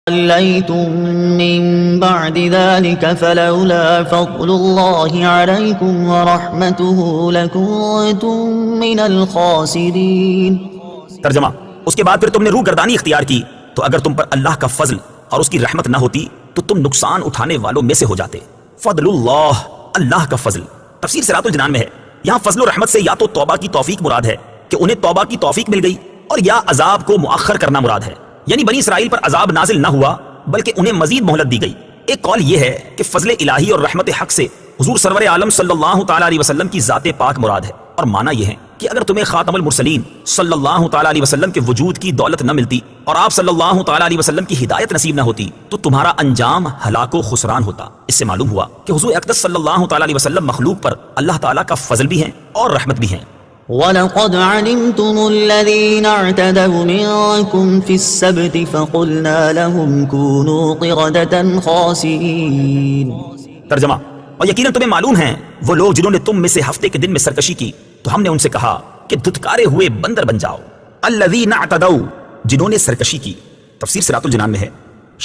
توليتم من بعد ذلك فلولا فضل الله عليكم ورحمته لكنتم من الخاسرين۔ ترجمہ: اس کے بعد پھر تم نے روگردانی اختیار کی تو اگر تم پر اللہ کا فضل اور اس کی رحمت نہ ہوتی تو تم نقصان اٹھانے والوں میں سے ہو جاتے۔ فضل اللہ، اللہ کا فضل، تفسیر صراط الجنان میں ہے۔ یہاں فضل و رحمت سے یا تو توبہ کی توفیق مراد ہے کہ انہیں توبہ کی توفیق مل گئی، اور یا عذاب کو مؤخر کرنا مراد ہے، یعنی بنی اسرائیل پر عذاب نازل نہ ہوا بلکہ انہیں مزید مہلت دی گئی۔ ایک قول یہ ہے کہ فضل الہی اور رحمت حق سے حضور سرور عالم صلی اللہ تعالی علیہ وسلم کی ذات پاک مراد ہے، اور معنی یہ ہے کہ اگر تمہیں خاتم المرسلین صلی اللہ تعالی علیہ وسلم کے وجود کی دولت نہ ملتی اور آپ صلی اللہ تعالی علیہ وسلم کی ہدایت نصیب نہ ہوتی تو تمہارا انجام ہلاک و خسران ہوتا۔ اس سے معلوم ہوا کہ حضور اقدس صلی اللہ تعالی علیہ وسلم مخلوق پر اللہ تعالیٰ کا فضل بھی ہیں اور رحمت بھی ہیں۔ وَلَقَدْ عَلِمْتُمُ الَّذِينَ اعْتَدَوْا مِنكُمْ فِي السَّبْتِ فَقُلْنَا لَهُمْ كُونُوا قِرَدَةً خَاسِئِينَ۔ ترجمہ: اور یقیناً تمہیں معلوم ہیں وہ لوگ جنہوں نے تم میں سے ہفتے کے دن میں سرکشی کی تو ہم نے ان سے کہا کہ دھتکارے ہوئے بندر بن جاؤ۔ الذین اعتدوا، جنہوں نے سرکشی کی، تفسیر صراط الجنان میں ہے۔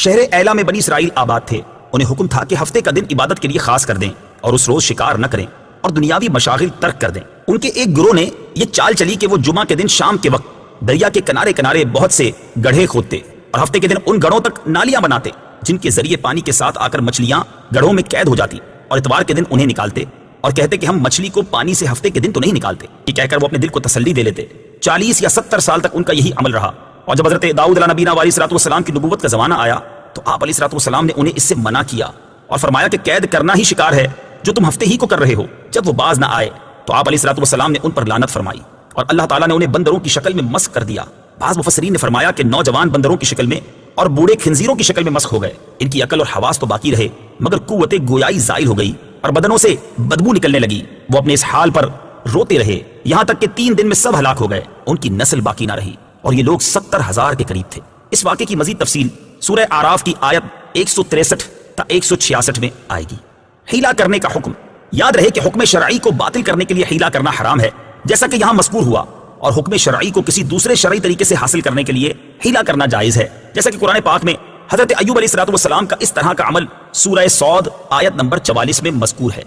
شہر ایلا میں بنی اسرائیل آباد تھے، انہیں حکم تھا کہ ہفتے کا دن عبادت کے لیے خاص کر دیں اور اس روز شکار نہ کریں اور دنیاوی مشاغل ترک کر دیں۔ ان کے ایک گروہ نے یہ چال چلی کہ وہ جمعہ کے دن شام کے وقت دریا کے کنارے کنارے بہت سے گڑھے کھودتے اور ہفتے کے دن ان گڑھوں تک نالیاں بناتے جن کے ذریعے پانی کے ساتھ آ کر مچھلیاں گڑھوں میں قید ہو جاتی، اور اتوار کے دن انہیں نکالتے اور کہتے کہ ہم مچھلی کو پانی سے ہفتے کے دن تو نہیں نکالتے، یہ کہہ کر وہ اپنے دل کو تسلی دے لیتے۔ 40 یا 70 سال تک ان کا یہی عمل رہا، اور جب حضرت داؤد علیہ نبینا علیہ الصلوۃ والسلام کی نبوت کا زمانہ آیا تو آپ علیہ الصلوۃ والسلام نے انہیں اس سے منع کیا اور فرمایا کہ قید کرنا ہی شکار ہے جو تم ہفتے ہی کو کر رہے ہو۔ جب وہ باز نہ آئے تو آپ علیہ الصلوۃ والسلام نے ان پر لعنت فرمائی اور اللہ تعالیٰ نے انہیں بندروں کی شکل میں مسخ کر دیا۔ بعض مفسرین نے فرمایا کہ نوجوان بندروں کی شکل میں اور بوڑھے خنزیروں کی شکل میں مسخ ہو گئے، ان کی عقل اور حواس تو باقی رہے مگر قوت گویائی زائل ہو گئی اور بدنوں سے بدبو نکلنے لگی۔ وہ اپنے اس حال پر روتے رہے یہاں تک کہ 3 دن میں سب ہلاک ہو گئے، ان کی نسل باقی نہ رہی، اور یہ لوگ 70,000 کے قریب تھے۔ اس واقعے کی مزید تفصیل سورہ اعراف کی آیت 163 تا 166 میں آئے گی۔ حیلہ کرنے کا حکم۔ یاد رہے کہ حکم شرعی کو باطل کرنے کے لیے حیلہ کرنا حرام ہے، جیسا کہ یہاں مذکور ہوا، اور حکم شرعی کو کسی دوسرے شرعی طریقے سے حاصل کرنے کے لیے حیلہ کرنا جائز ہے، جیسا کہ قرآن پاک میں حضرت ایوب علیہ السلام کا اس طرح کا عمل سورہ صاد آیت نمبر 44 میں مذکور ہے۔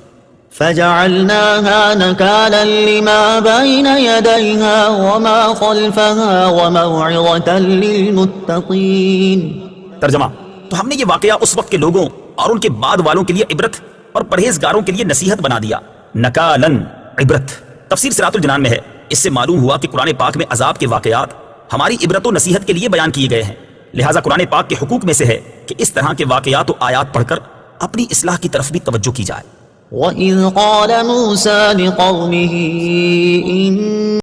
فَجَعَلْنَاهَا نَكَالًا لِمَا بَيْنَ يَدَيْهَا وَمَا خَلْفَهَا وَمَوْعِظَةً لِلْمُتَّقِينَ۔ ترجمہ: تو ہم نے یہ واقعہ اس وقت کے لوگوں اور ان کے بعد والوں کے لیے عبرت اور پرہیزگاروں کے لیے نصیحت بنا دیا۔ نکالن، عبرت، تفسیر صراط الجنان میں ہے۔ اس سے معلوم ہوا کہ قرآن پاک میں عذاب کے واقعات ہماری عبرت و نصیحت کے لیے بیان کیے گئے ہیں، لہٰذا قرآن پاک کے حقوق میں سے ہے کہ اس طرح کے واقعات و آیات پڑھ کر اپنی اصلاح کی طرف بھی توجہ کی جائے۔ وَإِذْ قَالَ مُوسَىٰ لِقَوْمِهِ